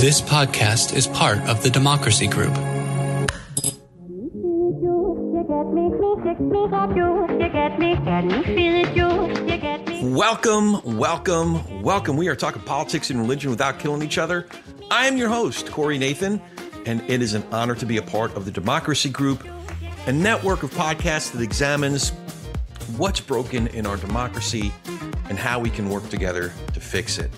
This podcast is part of the Democracy Group. Welcome. We are talking politics and religion without killing each other. I am your host, Corey Nathan, and it is an honor to be a part of the Democracy Group, a network of podcasts that examines what's broken in our democracy and how we can work together to fix it.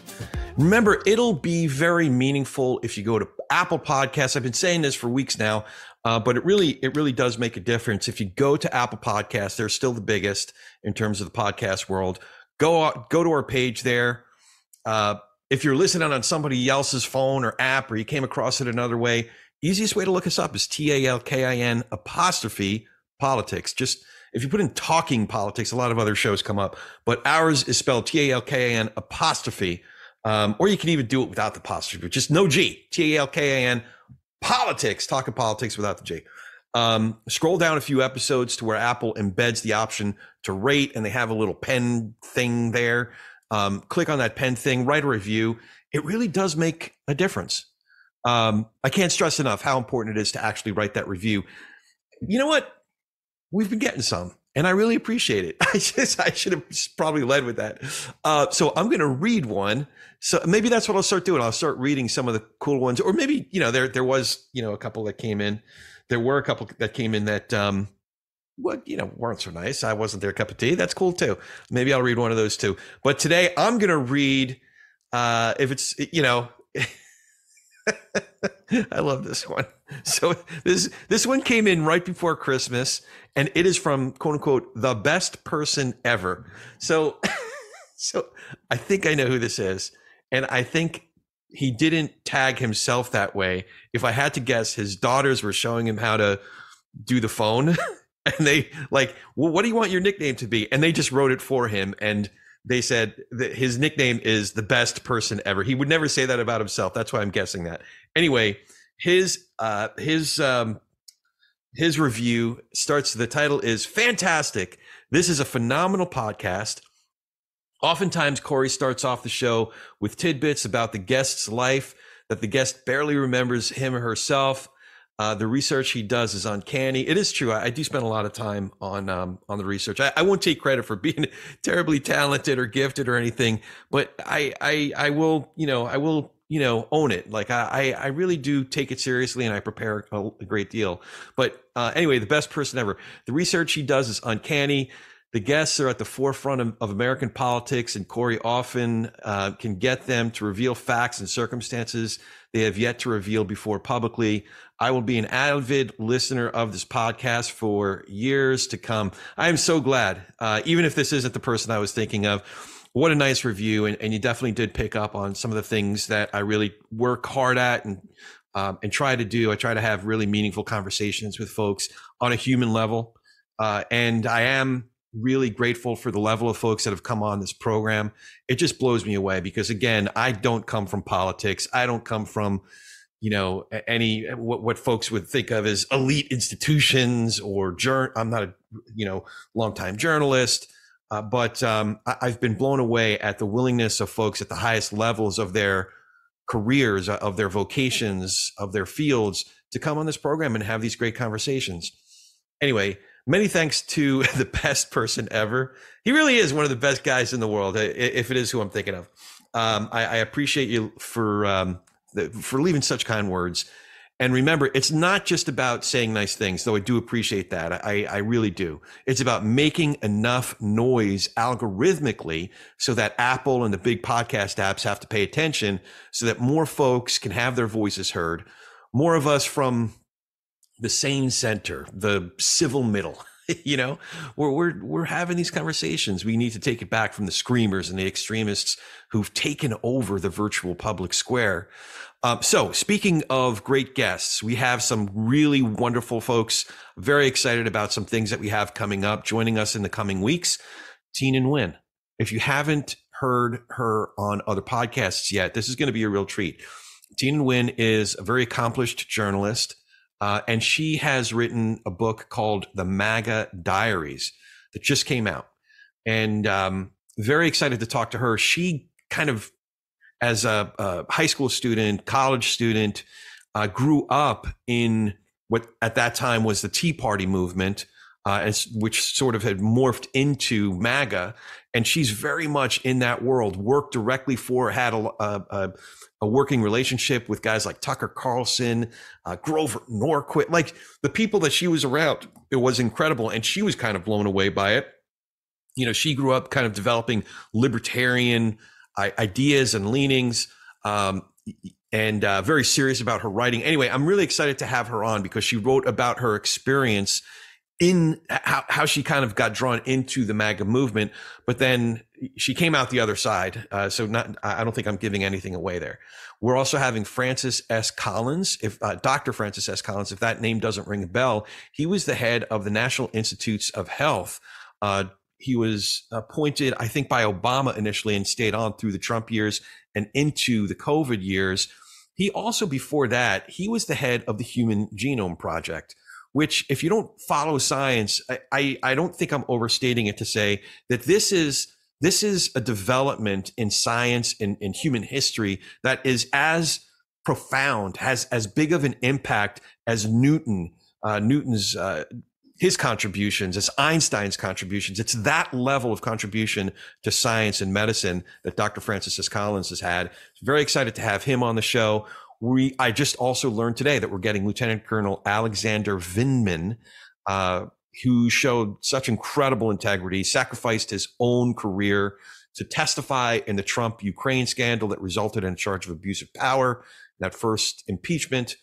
Remember, it'll be very meaningful if you go to Apple Podcasts. I've been saying this for weeks now, but it really does make a difference. If you go to Apple Podcasts, they're still the biggest in terms of the podcast world. Go to our page there. If you're listening on somebody else's phone or app, or you came across it another way, easiest way to look us up is TALKIN_politics. Just if you put in talking politics, a lot of other shows come up, but ours is spelled TALKIN_. Or you can even do it without the apostrophe, just no G, TALKIN politics, talking politics without the G. Scroll down a few episodes to where Apple embeds the option to rate, and they have a little pen thing there. Click on that pen thing, write a review. It really does make a difference. I can't stress enough how important it is to actually write that review. You know what? We've been getting some, and I really appreciate it. I should have probably led with that. So I'm going to read one. So maybe that's what I'll start doing. I'll start reading some of the cool ones, or maybe, there was, a couple that came in. There were a couple that came in that, weren't so nice. I wasn't their cup of tea. That's cool too. Maybe I'll read one of those too. But today I'm going to read, if it's, I love this one. So this one came in right before Christmas, and it is from, quote unquote, the best person ever. So I think I know who this is. And I think he didn't tag himself that way. If I had to guess, his daughters were showing him how to do the phone, and they like, well, what do you want your nickname to be? And they just wrote it for him. And they said that his nickname is the best person ever. He would never say that about himself. That's why I'm guessing that. Anyway, his review starts, the title is fantastic. This is a phenomenal podcast. Oftentimes, Corey starts off the show with tidbits about the guest's life that the guest barely remembers him or herself. The research he does is uncanny. It is true. I do spend a lot of time on the research. I won't take credit for being terribly talented or gifted or anything, but I will own it. Like I really do take it seriously, and I prepare a great deal. But anyway, the best person ever. The research he does is uncanny. The guests are at the forefront of American politics, and Corey often can get them to reveal facts and circumstances they have yet to reveal before publicly. I will be an avid listener of this podcast for years to come. I am so glad, even if this isn't the person I was thinking of. What a nice review, and you definitely did pick up on some of the things that I really work hard at and try to do. I try to have really meaningful conversations with folks on a human level, and I am really grateful for the level of folks that have come on this program. It just blows me away because, again, I don't come from politics. I don't come from, any what folks would think of as elite institutions or I'm not a, longtime journalist, but I've been blown away at the willingness of folks at the highest levels of their careers, of their vocations, of their fields to come on this program and have these great conversations. Anyway, many thanks to the best person ever. He really is one of the best guys in the world, if it is who I'm thinking of. I appreciate you for leaving such kind words. And remember, it's not just about saying nice things, though I do appreciate that. I really do. It's about making enough noise algorithmically so that Apple and the big podcast apps have to pay attention so that more folks can have their voices heard. More of us from the sane center, the civil middle, we're having these conversations. We need to take it back from the screamers and the extremists who've taken over the virtual public square. So speaking of great guests, we have some really wonderful folks, very excited about some things that we have coming up, joining us in the coming weeks. Teen Nguyen. If you haven't heard her on other podcasts yet, this is going to be a real treat. Teen Nguyen is a very accomplished journalist. And she has written a book called The MAGA Diaries that just came out. And very excited to talk to her. She kind of as a high school student, college student, grew up in what at that time was the Tea Party movement, which sort of had morphed into MAGA. And she's very much in that world, worked directly for, had a working relationship with guys like Tucker Carlson, Grover Norquist, like the people that she was around. It was incredible. And she was kind of blown away by it. You know, she grew up kind of developing libertarian ideas and leanings, and very serious about her writing. Anyway, I'm really excited to have her on because she wrote about her experience in how she kind of got drawn into the MAGA movement, but then she came out the other side. So I don't think I'm giving anything away there. We're also having Francis S. Collins, Dr. Francis S. Collins, if that name doesn't ring a bell. He was the head of the National Institutes of Health. He was appointed, I think, by Obama initially and stayed on through the Trump years and into the COVID years. He also, before that, he was the head of the Human Genome Project, which, if you don't follow science, I don't think I'm overstating it to say that this is a development in science, in human history, that is as profound, has as big of an impact as Newton's his contributions, as Einstein's contributions. It's that level of contribution to science and medicine that Dr. Francis S. Collins has had. Very excited to have him on the show. I just also learned today that we're getting Lieutenant Colonel Alexander Vindman, who showed such incredible integrity, sacrificed his own career to testify in the Trump-Ukraine scandal that resulted in a charge of abuse of power, that first impeachment.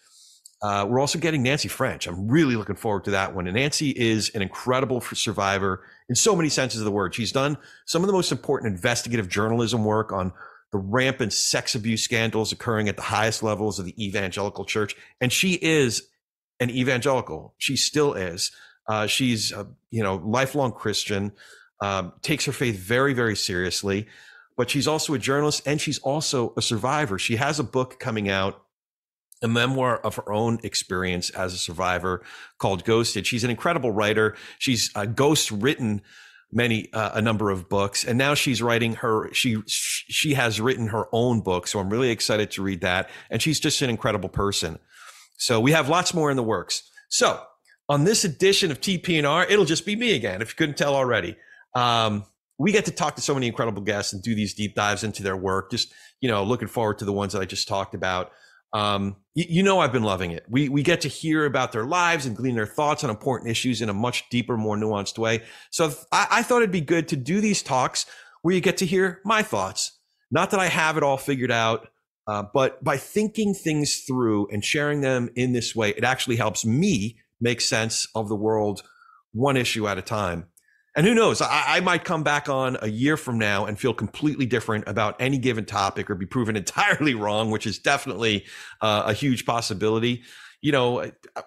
We're also getting Nancy French. I'm really looking forward to that one. And Nancy is an incredible survivor in so many senses of the word. She's done some of the most important investigative journalism work on the rampant sex abuse scandals occurring at the highest levels of the evangelical church. And she is an evangelical. She still is. She's a lifelong Christian, takes her faith very, very seriously, but she's also a journalist and she's also a survivor. She has a book coming out, a memoir of her own experience as a survivor called Ghosted. She's an incredible writer. She's ghost written a number of books, and now she's writing she has written her own book. So I'm really excited to read that. And she's just an incredible person. So we have lots more in the works. So on this edition of TP&R, it'll just be me again, if you couldn't tell already. We get to talk to so many incredible guests and do these deep dives into their work. Just, looking forward to the ones that I just talked about. I've been loving it. We get to hear about their lives and glean their thoughts on important issues in a much deeper, more nuanced way. So I thought it'd be good to do these talks where you get to hear my thoughts. Not that I have it all figured out, but by thinking things through and sharing them in this way, it actually helps me make sense of the world one issue at a time. And who knows, I might come back on a year from now and feel completely different about any given topic or be proven entirely wrong, which is definitely a huge possibility.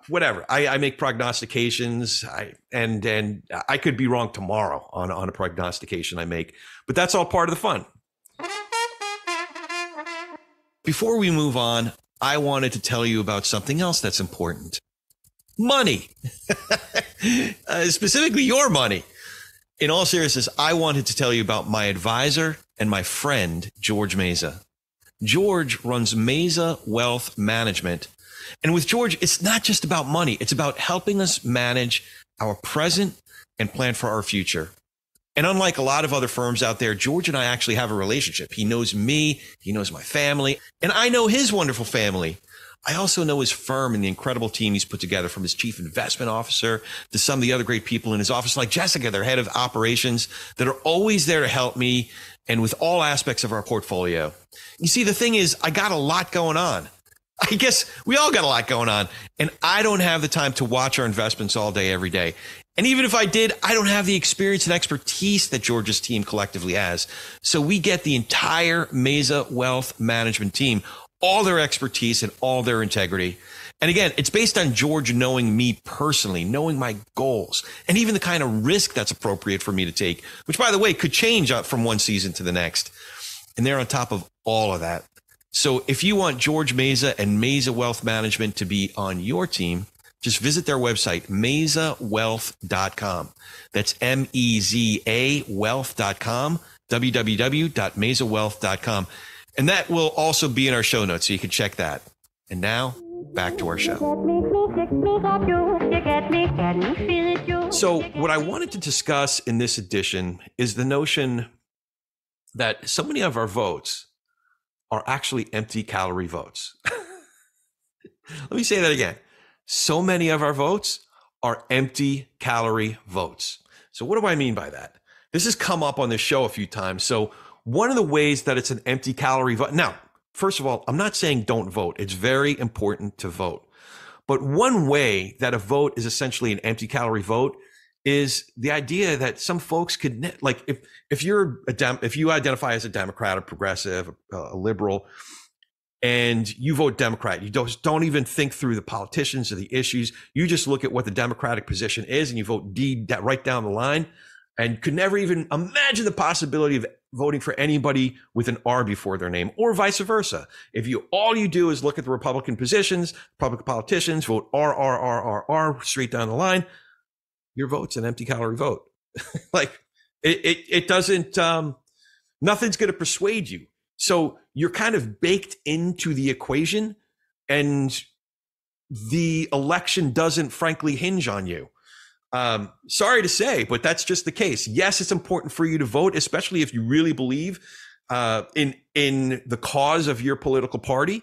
Whatever. I make prognostications, and I could be wrong tomorrow on a prognostication I make, but that's all part of the fun. Before we move on, I wanted to tell you about something else that's important. Money. Specifically your money. In all seriousness, I wanted to tell you about my advisor and my friend, George Meza. George runs Meza Wealth Management. And with George, it's not just about money. It's about helping us manage our present and plan for our future. And unlike a lot of other firms out there, George and I actually have a relationship. He knows me, he knows my family, and I know his wonderful family. I also know his firm and the incredible team he's put together, from his chief investment officer to some of the other great people in his office, like Jessica, their head of operations, that are always there to help me and with all aspects of our portfolio. You see, the thing is, I got a lot going on. I guess we all got a lot going on, and I don't have the time to watch our investments all day, every day. And even if I did, I don't have the experience and expertise that George's team collectively has. So we get the entire Meza Wealth Management team, all their expertise and all their integrity. And again, it's based on George knowing me personally, knowing my goals, and even the kind of risk that's appropriate for me to take, which, by the way, could change from one season to the next. And they're on top of all of that. So if you want George Meza and Meza Wealth Management to be on your team, just visit their website, mezawealth.com. That's MEZA wealth.com, www.mezawealth.com. And that will also be in our show notes, so you can check that. And now, back to our show. So what I wanted to discuss in this edition is the notion that so many of our votes are actually empty calorie votes. Let me say that again. So many of our votes are empty calorie votes. So what do I mean by that? This has come up on this show a few times. So one of the ways that it's an empty calorie vote. Now, first of all, I'm not saying don't vote. It's very important to vote. But one way that a vote is essentially an empty calorie vote is the idea that some folks could, like, if you identify as a Democrat, a progressive, a liberal, and you vote Democrat, you don't even think through the politicians or the issues. You just look at what the Democratic position is and you vote D right down the line, and could never even imagine the possibility of voting for anybody with an R before their name, or vice versa. If all you do is look at the Republican positions, Republican politicians, vote R straight down the line, your vote's an empty calorie vote. Like it doesn't, nothing's going to persuade you. So you're kind of baked into the equation, and the election doesn't frankly hinge on you. Sorry to say, but that's just the case. Yes, it's important for you to vote, especially if you really believe in the cause of your political party.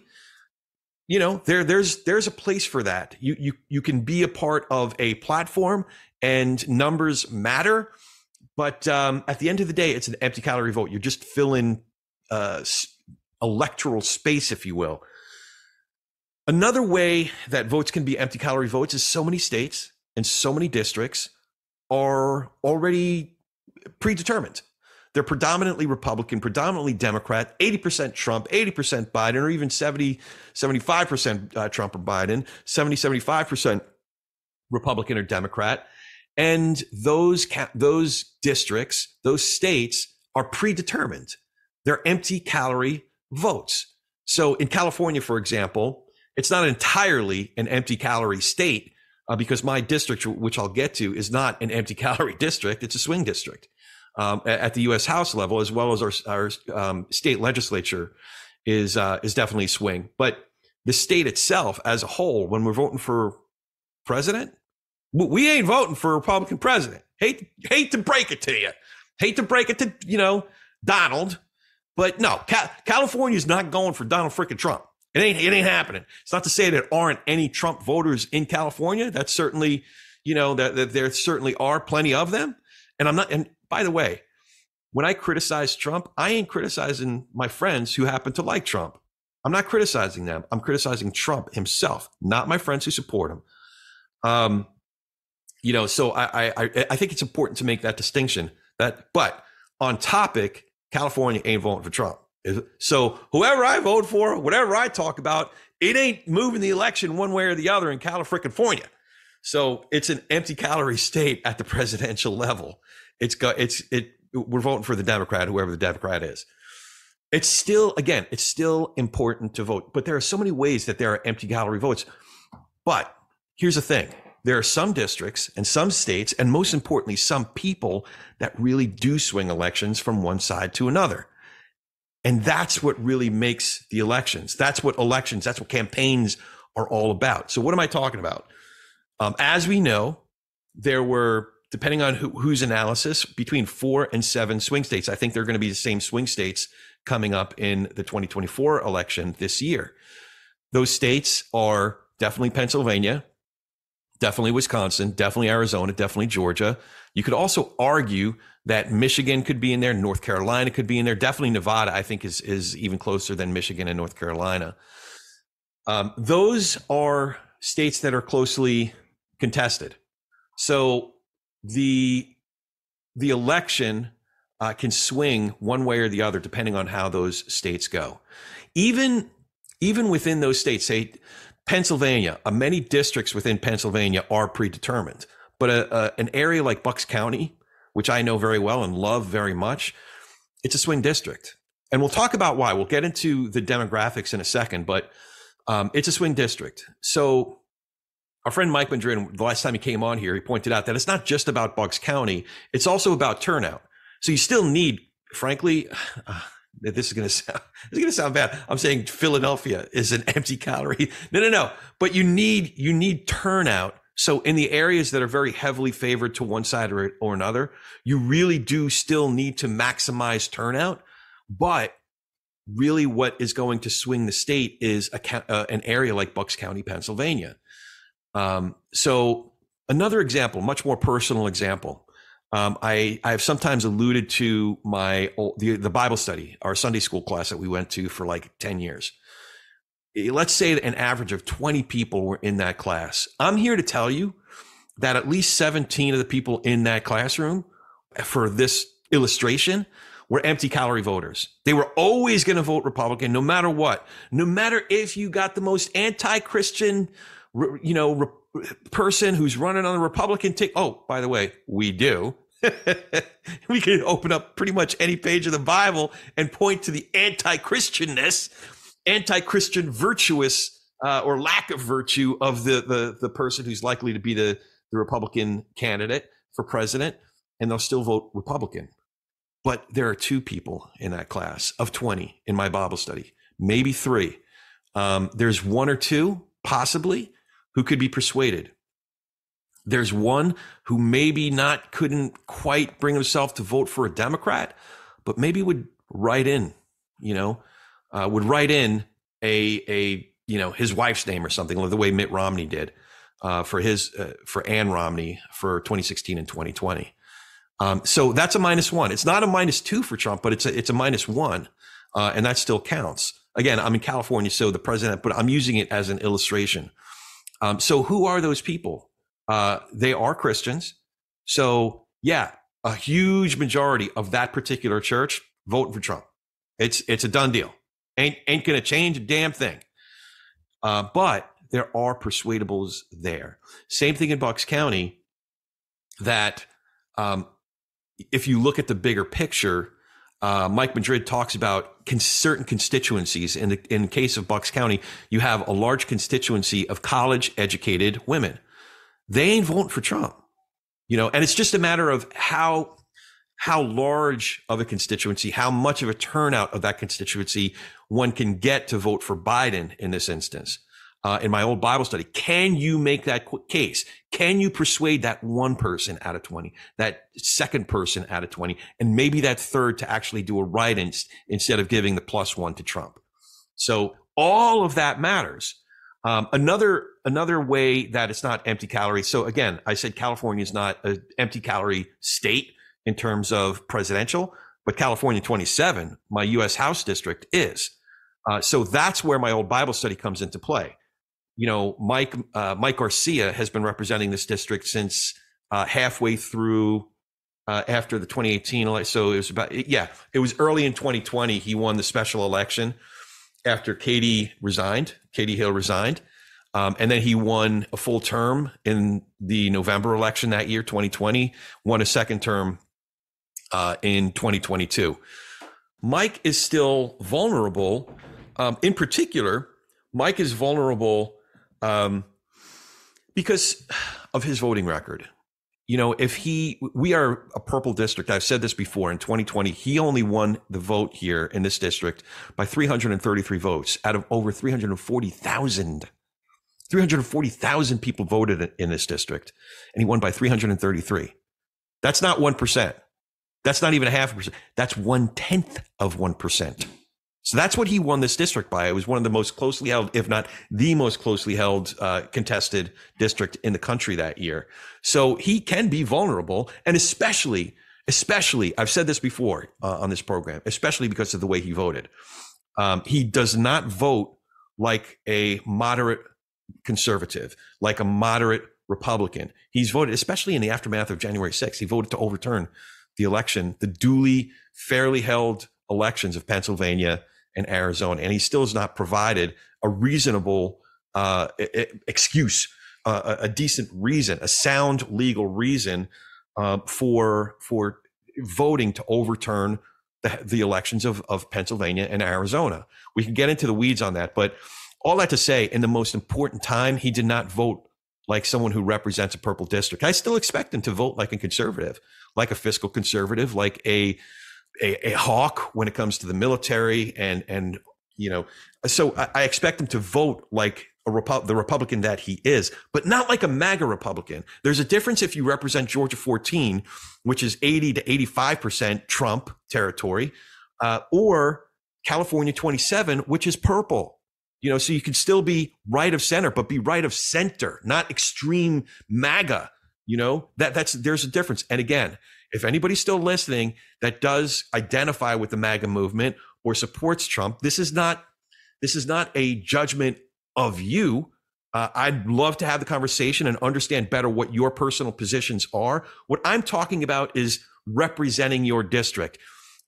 You know, there's a place for that. You can be a part of a platform, and numbers matter. But at the end of the day, it's an empty calorie vote. You're just filling electoral space, if you will. Another way that votes can be empty calorie votes is so many states and so many districts are already predetermined. They're predominantly Republican, predominantly Democrat, 80% Trump, 80% Biden, or even 75% Trump or Biden, 75% Republican or Democrat. And those districts, those states are predetermined. They're empty calorie votes. So in California, for example, it's not entirely an empty calorie state because my district, which I'll get to, is not an empty calorie district. It's a swing district at the U.S. House level, as well as our state legislature is definitely swing. But the state itself as a whole, when we're voting for president, we ain't voting for a Republican president. Hate to break it to you. Hate to break it to, Donald. But no, California's not going for Donald frickin' Trump. It ain't happening. It's not to say there aren't any Trump voters in California. That's certainly, that there certainly are plenty of them. And by the way, when I criticize Trump, I ain't criticizing my friends who happen to like Trump. I'm not criticizing them. I'm criticizing Trump himself, not my friends who support him. So I think it's important to make that distinction. But on topic, California ain't voting for Trump. So whoever I vote for, whatever I talk about, it ain't moving the election one way or the other in California. So it's an empty calorie state at the presidential level. We're voting for the Democrat, whoever the Democrat is. It's still important to vote, but there are so many ways that there are empty calorie votes. But here's the thing. There are some districts and some states, and most importantly, some people that really do swing elections from one side to another. And that's what really makes the elections. That's what campaigns are all about. So what am I talking about? As we know, there were, depending on whose analysis, between 4 and 7 swing states. I think they're going to be the same swing states coming up in the 2024 election this year. Those states are definitely Pennsylvania, definitely Wisconsin, definitely Arizona, definitely Georgia. You could also argue that Michigan could be in there, North Carolina could be in there. Definitely Nevada, I think, is even closer than Michigan and North Carolina. Those are states that are closely contested. So the election can swing one way or the other depending on how those states go. Even within those states, say Pennsylvania, many districts within Pennsylvania are predetermined, but an area like Bucks County, which I know very well and love very much, it's a swing district. And we'll talk about why. We'll get into the demographics in a second, but it's a swing district. So our friend Mike Madrid, the last time he came on here, he pointed out that it's not just about Bucks County, it's also about turnout. So you still need, frankly, This is going to sound bad. I'm saying Philadelphia is an empty calorie. No. But you need turnout. So in the areas that are very heavily favored to one side or another, you really do still need to maximize turnout. But really what is going to swing the state is an area like Bucks County, Pennsylvania. So another example, much more personal example. I have sometimes alluded to the Bible study, our Sunday school class that we went to for like 10 years. Let's say an average of 20 people were in that class. I'm here to tell you that at least 17 of the people in that classroom for this illustration were empty calorie voters. They were always going to vote Republican no matter what. No matter if you got the most anti-Christian, person who's running on the Republican ticket. Oh, by the way, we do. We can open up pretty much any page of the Bible and point to the anti-Christianness, anti-Christian virtuous or lack of virtue of the person who's likely to be the Republican candidate for president, and they'll still vote Republican. But there are 2 people in that class of 20 in my Bible study, maybe 3. There's 1 or 2 possibly who could be persuaded. There's 1 who maybe couldn't quite bring himself to vote for a Democrat, but maybe would write in, his wife's name or something, like the way Mitt Romney did for Ann Romney for 2016 and 2020. So that's a -1. It's not a -2 for Trump, but it's a -1, and that still counts. Again, I'm in California, so the president, but I'm using it as an illustration. So who are those people? They are Christians. So yeah, a huge majority of that particular church voting for Trump. It's a done deal. Ain't going to change a damn thing. But there are persuadables there. Same thing in Bucks County, that if you look at the bigger picture, Mike Madrid talks about certain constituencies. In the case of Bucks County, you have a large constituency of college-educated women. They ain't voting for Trump, and it's just a matter of how large of a constituency, how much of a turnout of that constituency one can get to vote for Biden in this instance. In my old Bible study, can you make that case? Can you persuade that 1 person out of 20, that second person out of 20, and maybe that third to actually do a write-in instead of giving the +1 to Trump? So all of that matters. Another way that it's not empty calorie. So again, I said California is not an empty calorie state in terms of presidential, but California 27, my U.S. House district, is. So that's where my old Bible study comes into play. Mike Garcia has been representing this district since halfway through after the 2018 election. So it was early in 2020. He won the special election after Katie Hill resigned. And then he won a full term in the November election that year, 2020, won a second term in 2022. Mike is still vulnerable. In particular, Mike is vulnerable because of his voting record. We are a purple district. I've said this before. In 2020, he only won the vote here in this district by 333 votes out of over 340,000. 340,000 people voted in this district, and he won by 333. That's not 1%. That's not even a 0.5%. That's 1/10 of 1%. So that's what he won this district by. It was one of the most closely held, if not the most closely held, contested district in the country that year. So he can be vulnerable, and especially, I've said this before on this program, especially because of the way he voted. He does not vote like a moderate conservative, like a moderate Republican. He's voted, especially in the aftermath of January 6th, he voted to overturn the election, the duly, fairly held elections of Pennsylvania and Arizona. And he still has not provided a reasonable excuse, a decent reason, a sound legal reason for voting to overturn the elections of Pennsylvania and Arizona. We can get into the weeds on that, but all that to say, in the most important time, he did not vote like someone who represents a purple district. I still expect him to vote like a conservative, like a fiscal conservative, like a a hawk when it comes to the military, and so I expect him to vote like the Republican that he is, but not like a MAGA Republican. There's a difference if you represent Georgia 14, which is 80 to 85% Trump territory, or California 27, which is purple. So you can still be right of center, but be right of center, not extreme MAGA. There's a difference. And again, if anybody's still listening that does identify with the MAGA movement or supports Trump, this is not a judgment of you. I'd love to have the conversation and understand better what your personal positions are. What I'm talking about is representing your district.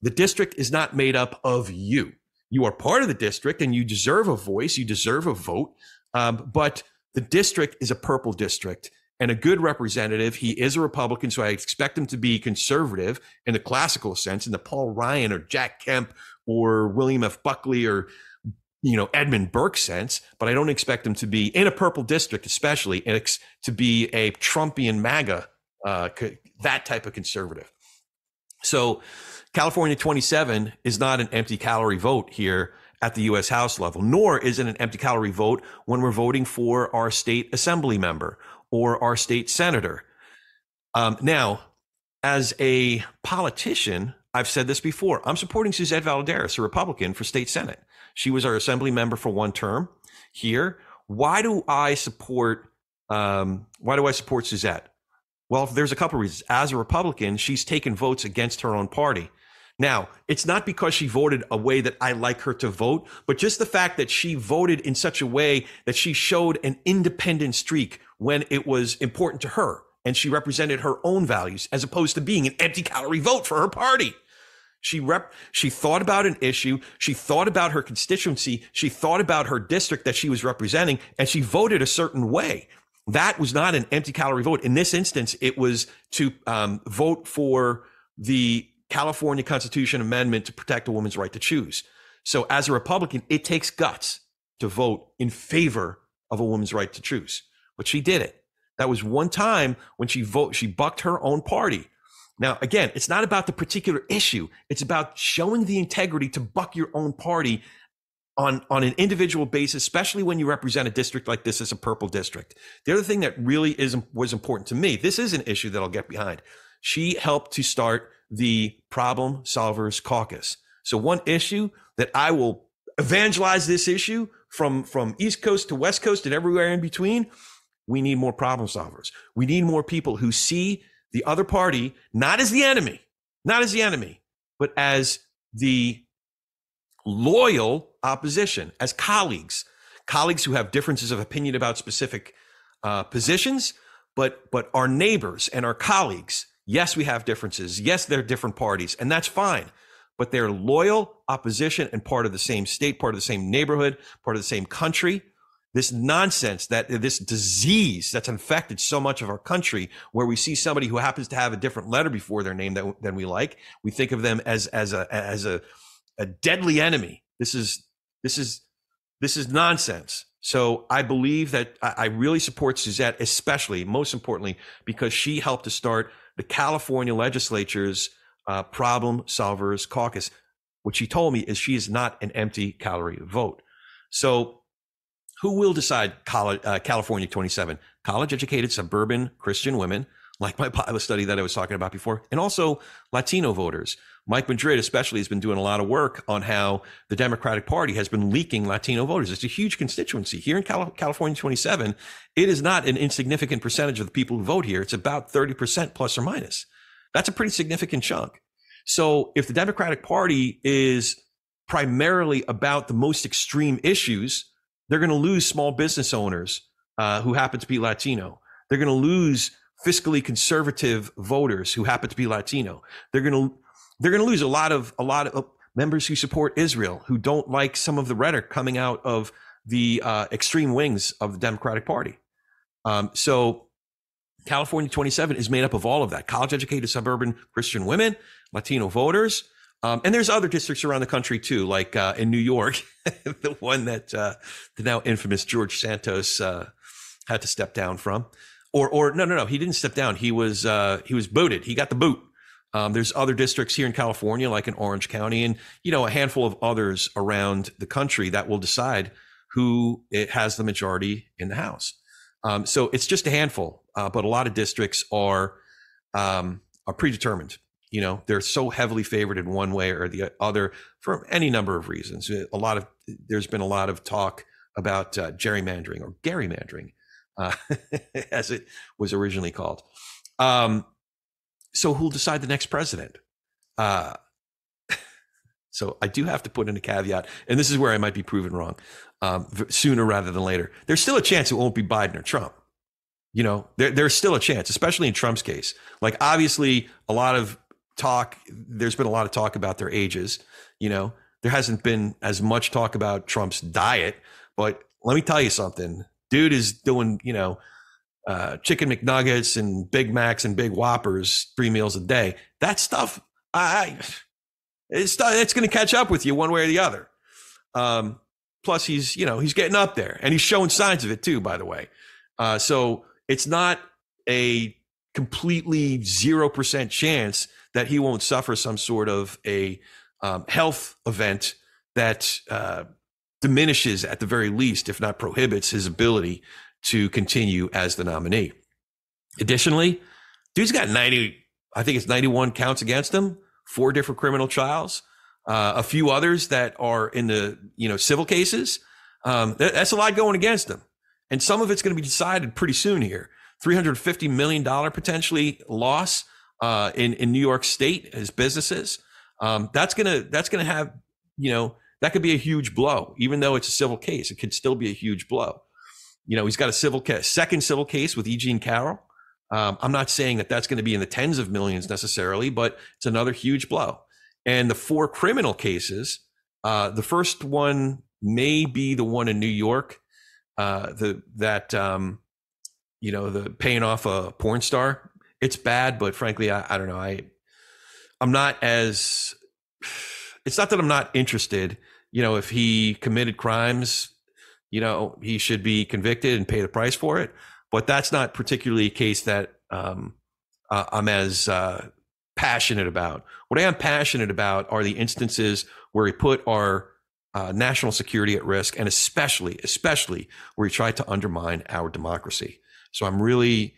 The district is not made up of you. You are part of the district and you deserve a voice. You deserve a vote. But the district is a purple district and a good representative. He is a Republican, so I expect him to be conservative in the classical sense, in the Paul Ryan or Jack Kemp or William F. Buckley or Edmund Burke sense, but I don't expect him to be in a purple district, especially to be a Trumpian MAGA, that type of conservative. So California 27 is not an empty calorie vote here at the U.S. House level, nor is it an empty calorie vote when we're voting for our state assembly member or our state senator. Now, as a politician, I've said this before, I'm supporting Suzette Valladares, a Republican, for state senate. She was our assembly member for one term here. Why do I support Suzette? Well, there's a couple of reasons. As a Republican, she's taken votes against her own party. Now, it's not because she voted a way that I like her to vote, but just the fact that she voted in such a way that she showed an independent streak when it was important to her, and she represented her own values as opposed to being an empty calorie vote for her party. She thought about an issue. She thought about her constituency. She thought about her district that she was representing, and she voted a certain way. That was not an empty calorie vote. In this instance, it was to vote for the California Constitution Amendment to protect a woman's right to choose. So as a Republican, it takes guts to vote in favor of a woman's right to choose. But she did it. That was one time when she bucked her own party. Now, again, it's not about the particular issue. It's about showing the integrity to buck your own party on an individual basis, especially when you represent a district like this as a purple district. The other thing that really was important to me, this is an issue that I'll get behind. She helped to start the Problem Solvers Caucus. So one issue that I will evangelize this issue from East Coast to West Coast and everywhere in between, we need more problem solvers. We need more people who see the other party not as the enemy, but as the loyal opposition, as colleagues who have differences of opinion about specific positions, but our neighbors and our colleagues. Yes, we have differences. Yes, they're different parties, and that's fine. But they're loyal opposition and part of the same state, part of the same neighborhood, part of the same country. This nonsense, this disease that's infected so much of our country, where we see somebody who happens to have a different letter before their name than we like, we think of them as a deadly enemy. This is nonsense. So I believe that I really support Suzette, especially, most importantly, because she helped to start the California legislature's Problem Solvers Caucus. What she told me is she is not an empty calorie vote. So who will decide California 27? College-educated suburban Christian women, like my pilot study that I was talking about before, and also Latino voters. Mike Madrid especially has been doing a lot of work on how the Democratic Party has been leaking Latino voters. It's a huge constituency. Here in California 27, it is not an insignificant percentage of the people who vote here. It's about 30% plus or minus. That's a pretty significant chunk. So if the Democratic Party is primarily about the most extreme issues, they're going to lose small business owners who happen to be Latino. They're going to lose fiscally conservative voters who happen to be Latino. They're going to lose a lot of members who support Israel, who don't like some of the rhetoric coming out of the extreme wings of the Democratic Party. So California 27 is made up of all of that: college-educated suburban Christian women, Latino voters. And there's other districts around the country too, like in New York, the one that the now infamous George Santos had to step down from, or no, he didn't step down. He was booted. He got the boot There's other districts here in California, like in Orange County, and a handful of others around the country that will decide who it has the majority in the House. So it's just a handful, but a lot of districts are predetermined. They're so heavily favored in one way or the other for any number of reasons. There's been a lot of talk about gerrymandering or gerrymandering, as it was originally called. So who'll decide the next president? So I do have to put in a caveat, and this is where I might be proven wrong, sooner rather than later. There's still a chance it won't be Biden or Trump. There's still a chance, especially in Trump's case. Like, obviously, there's been a lot of talk about their ages. There hasn't been as much talk about Trump's diet, but let me tell you something. Dude is doing, chicken McNuggets and Big Macs and Big Whoppers 3 meals a day. That stuff, it's going to catch up with you one way or the other. Plus, he's getting up there, and he's showing signs of it too, by the way. So it's not a completely 0% chance that he won't suffer some sort of a health event that diminishes, at the very least, if not prohibits, his ability to continue as the nominee. Additionally, dude's got 91 counts against him, 4 different criminal trials, a few others that are in the civil cases. That's a lot going against him, and some of it's going to be decided pretty soon here. $350 million potentially loss in New York State, his businesses. That's gonna have, that could be a huge blow. Even though it's a civil case, it could still be a huge blow. He's got a second civil case with E. Jean Carroll. I'm not saying that that's going to be in the tens of millions necessarily, but it's another huge blow. And the 4 criminal cases, the first one may be the one in New York, the paying off a porn star. It's bad, but frankly, I don't know. I'm not as, it's not that I'm not interested. If he committed crimes, he should be convicted and pay the price for it. But that's not particularly a case that I'm as passionate about. What I am passionate about are the instances where he put our national security at risk, and especially where he tried to undermine our democracy. So I'm really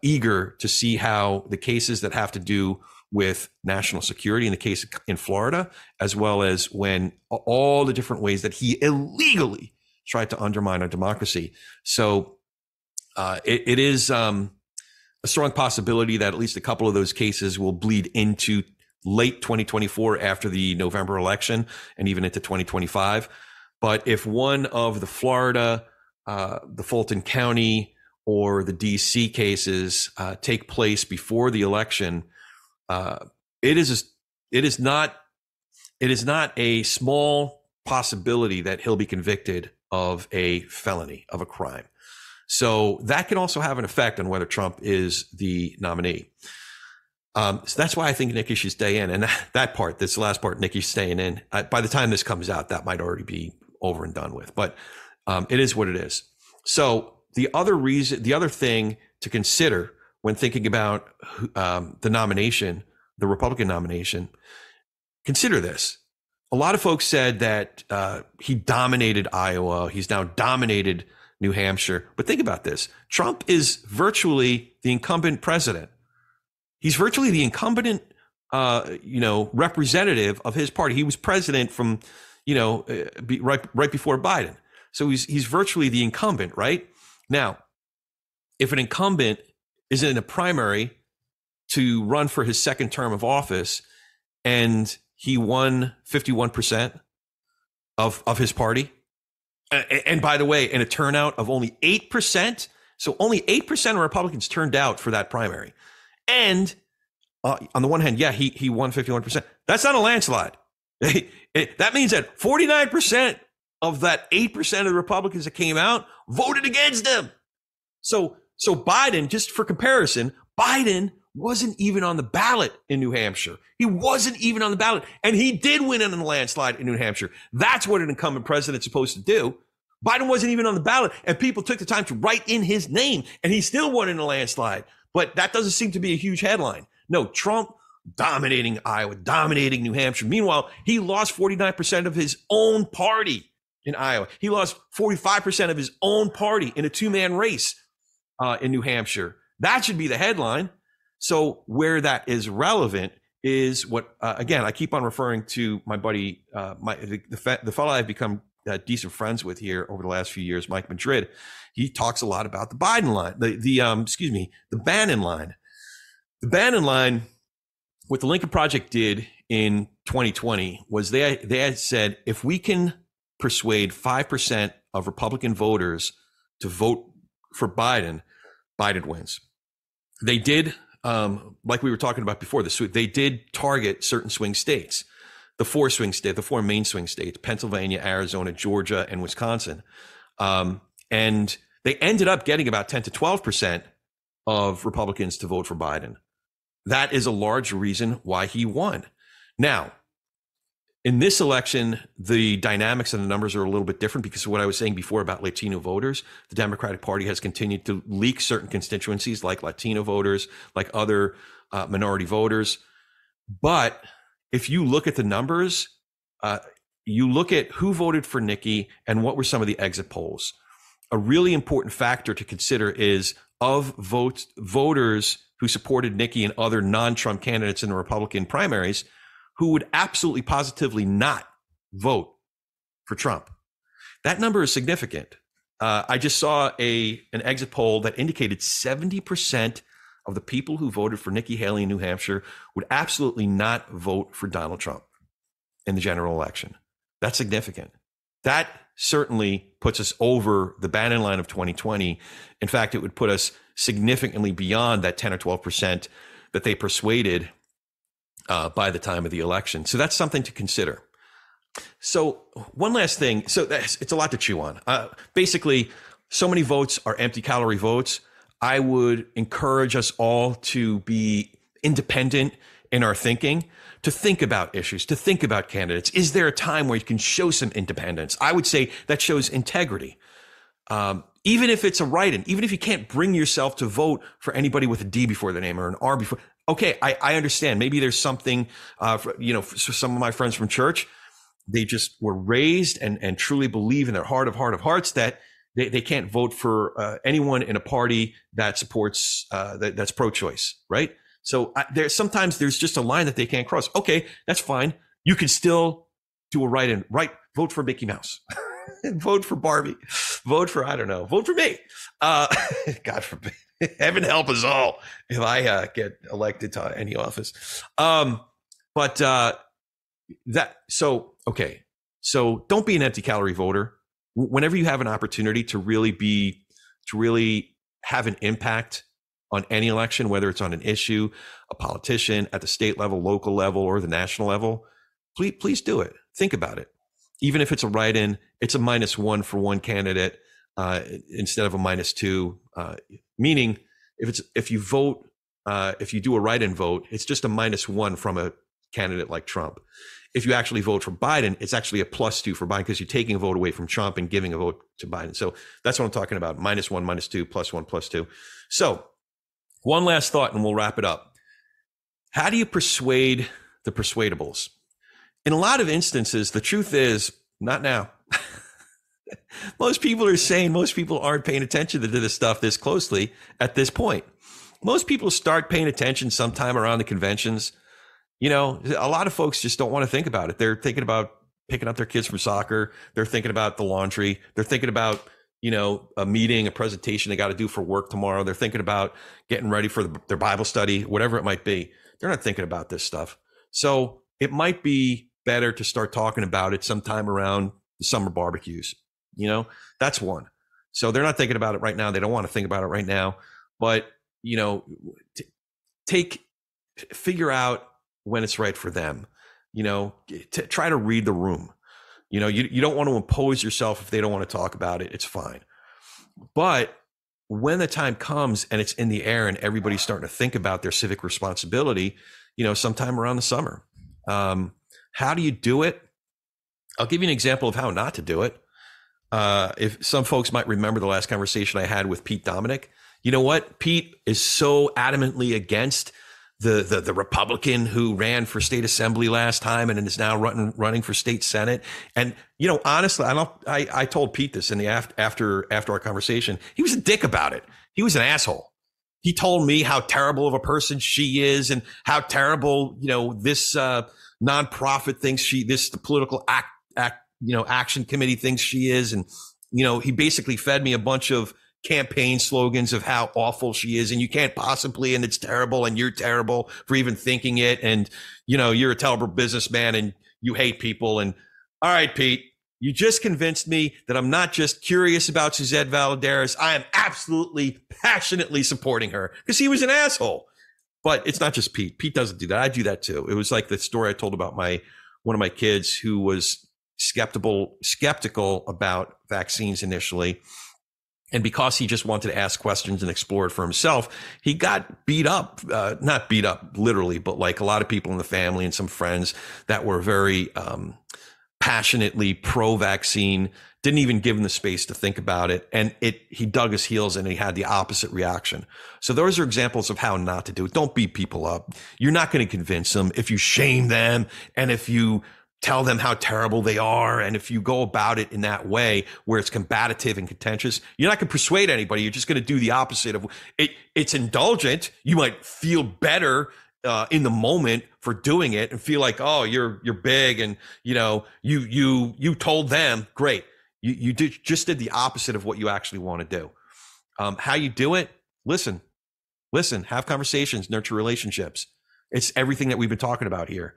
eager to see how the cases that have to do with national security, in the case in Florida, as well as when all the different ways that he illegally tried to undermine our democracy. So it is a strong possibility that at least a couple of those cases will bleed into late 2024 after the November election and even into 2025. But if one of the Florida, the Fulton County, or the DC cases take place before the election, it is not a small possibility that he'll be convicted of a felony, of a crime. So that can also have an effect on whether Trump is the nominee. So that's why I think Nikki should stay in. And this last part, Nikki's staying in. By the time this comes out, that might already be over and done with. But it is what it is. So the other thing to consider when thinking about the nomination, the Republican nomination, consider this. A lot of folks said that he dominated Iowa. He's now dominated New Hampshire. But think about this. Trump is virtually the incumbent president. He's virtually the incumbent, representative of his party. He was president from, right before Biden. So he's virtually the incumbent, right? Now, if an incumbent is in a primary to run for his second term of office and he won 51% of his party, and by the way, in a turnout of only 8%, so only 8% of Republicans turned out for that primary. And on the one hand, yeah, he won 51%. That's not a landslide. That means that 49% of that 8% of the Republicans that came out voted against him. So Biden, just for comparison, Biden wasn't even on the ballot in New Hampshire. He wasn't even on the ballot. And he did win in a landslide in New Hampshire. That's what an incumbent president's supposed to do. Biden wasn't even on the ballot, and people took the time to write in his name, and he still won in a landslide. But that doesn't seem to be a huge headline. No, Trump dominating Iowa, dominating New Hampshire. Meanwhile, he lost 49% of his own party in Iowa. He lost 45% of his own party in a two-man race in New Hampshire. That should be the headline. So where that is relevant is what, again, I keep on referring to my buddy, the fellow I've become decent friends with here over the last few years, Mike Madrid. He talks a lot about the Biden line, the Bannon line. The Bannon line, what the Lincoln Project did in 2020 was they had said, if we can persuade 5% of Republican voters to vote for Biden, Biden wins. They did, like we were talking about before, they did target certain swing states, the four main swing states, Pennsylvania, Arizona, Georgia, and Wisconsin. And they ended up getting about 10 to 12% of Republicans to vote for Biden. That is a large reason why he won. Now, in this election, the dynamics and the numbers are a little bit different because of what I was saying before about Latino voters. The Democratic Party has continued to leak certain constituencies like Latino voters, like other minority voters. But if you look at the numbers, you look at who voted for Nikki and what were some of the exit polls. A really important factor to consider is of voters who supported Nikki and other non-Trump candidates in the Republican primaries, who would absolutely positively not vote for Trump. That number is significant. I just saw an exit poll that indicated 70% of the people who voted for Nikki Haley in New Hampshire would absolutely not vote for Donald Trump in the general election. That's significant. That certainly puts us over the Bannon line of 2020. In fact, it would put us significantly beyond that 10 or 12% that they persuaded by the time of the election. So that's something to consider. So one last thing. So it's a lot to chew on. Basically, so many votes are empty calorie votes. I would encourage us all to be independent in our thinking, to think about issues, to think about candidates. Is there a time where you can show some independence? I would say that shows integrity. Even if it's a write-in, even if you can't bring yourself to vote for anybody with a D before their name or an R before. Okay, I understand. Maybe there's something, for some of my friends from church, they just were raised and truly believe in their heart of hearts that they can't vote for anyone in a party that supports, that's pro-choice, right? So sometimes there's just a line that they can't cross. Okay, that's fine. You can still do a write-in, vote for Mickey Mouse, vote for Barbie, vote for, I don't know, vote for me. God forbid. Heaven help us all if I get elected to any office. So don't be an empty calorie voter. Whenever you have an opportunity to really have an impact on any election, whether it's on an issue, a politician at the state level, local level, or the national level, please do it. Think about it. Even if it's a write-in, it's a -1 for one candidate instead of a -2. Meaning, if you vote, if you do a write-in vote, it's just a -1 from a candidate like Trump. If you actually vote for Biden, it's actually a +2 for Biden because you're taking a vote away from Trump and giving a vote to Biden. So that's what I'm talking about: -1, -2, +1, +2. So one last thought, and we'll wrap it up. How do you persuade the persuadables? In a lot of instances, the truth is not now. Most people are saying most people aren't paying attention to this stuff this closely at this point. Most people start paying attention sometime around the conventions. A lot of folks just don't want to think about it. They're thinking about picking up their kids from soccer. They're thinking about the laundry. They're thinking about, a meeting, a presentation they got to do for work tomorrow. They're thinking about getting ready for their Bible study, whatever it might be. They're not thinking about this stuff. So it might be better to start talking about it sometime around the summer barbecues. That's one. So they're not thinking about it right now. They don't want to think about it right now, but, figure out when it's right for them, try to read the room. You don't want to impose yourself if they don't want to talk about it. It's fine. But when the time comes and it's in the air and everybody's starting to think about their civic responsibility, sometime around the summer, how do you do it? I'll give you an example of how not to do it. If some folks might remember the last conversation I had with Pete Dominick, you know what? Pete is so adamantly against the Republican who ran for state assembly last time and is now running for state Senate. And, honestly, I told Pete this in the after our conversation. He was a dick about it. He was an asshole. He told me how terrible of a person she is and how terrible, this nonprofit thinks the political action committee thinks she is. And, he basically fed me a bunch of campaign slogans of how awful she is, and you can't possibly, and it's terrible, and you're terrible for even thinking it, and you're a terrible businessman and you hate people. And all right, Pete, you just convinced me that I'm not just curious about Suzette Valladares. I am absolutely passionately supporting her, because he was an asshole. But it's not just Pete. Pete doesn't do that. I do that too. It was like the story I told about one of my kids who was skeptical about vaccines initially. And because he just wanted to ask questions and explore it for himself, he got beat up, not beat up literally, but like a lot of people in the family and some friends that were very passionately pro-vaccine, didn't even give him the space to think about it. And he dug his heels and he had the opposite reaction. So those are examples of how not to do it. Don't beat people up. You're not going to convince them if you shame them and if you tell them how terrible they are. And if you go about it in that way where it's combative and contentious, you're not going to persuade anybody. You're just going to do the opposite of it. It's indulgent. You might feel better in the moment for doing it and feel like, oh, you're big. And, you told them, great. You just did the opposite of what you actually want to do. How you do it? Listen, have conversations, nurture relationships. It's everything that we've been talking about here.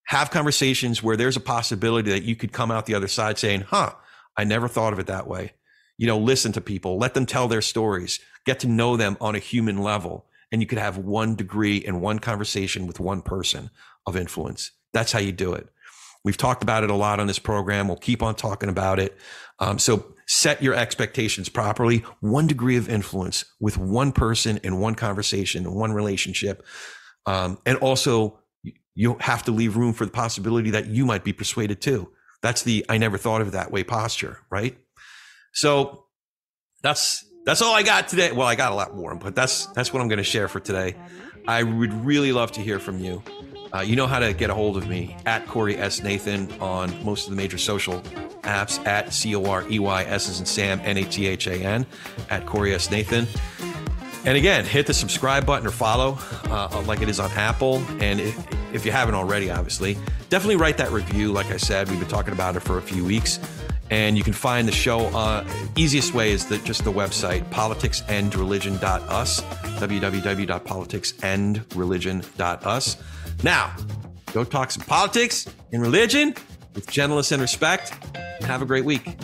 Have conversations where there's a possibility that you could come out the other side saying, I never thought of it that way. Listen to people, let them tell their stories, get to know them on a human level. And you could have 1 degree and 1 conversation with 1 person of influence. That's how you do it. We've talked about it a lot on this program. We'll keep on talking about it. So set your expectations properly. 1 degree of influence with 1 person in 1 conversation, 1 relationship. And also, you have to leave room for the possibility that you might be persuaded too. That's the I never thought of it that way posture, right? So that's all I got today. Well, I got a lot more, but that's what I'm going to share for today. I would really love to hear from you. You know how to get a hold of me at Corey S. Nathan on most of the major social apps, at COREY S as in Sam, NATHAN, at Corey S. Nathan. And again, hit the subscribe button or follow like it is on Apple. And if you haven't already, obviously, definitely write that review. Like I said, we've been talking about it for a few weeks. And you can find the show, easiest way is just the website, politicsandreligion.us, www.politicsandreligion.us. Now, go talk some politics and religion with gentleness and respect, and have a great week.